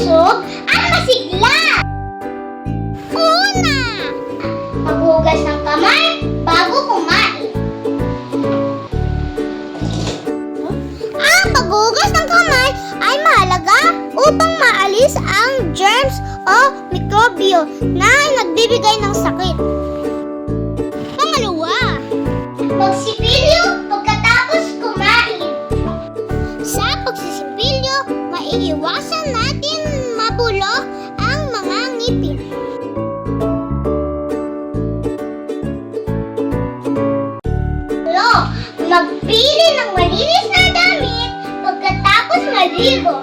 malusog at masigla. Una, maghugas ng kamay bago kumain. Ang paghugas ng kamay ay mahalaga upang maalis ang germs o mikrobyo na nagbibigay ng sakit. Pangalawa, magsipilyo pagkatapos kumain. Sa pagsisipilyo, maiiwasan natin mabulok ang mga ngipin. Magpili ng malinis na damit pagkatapos maligo.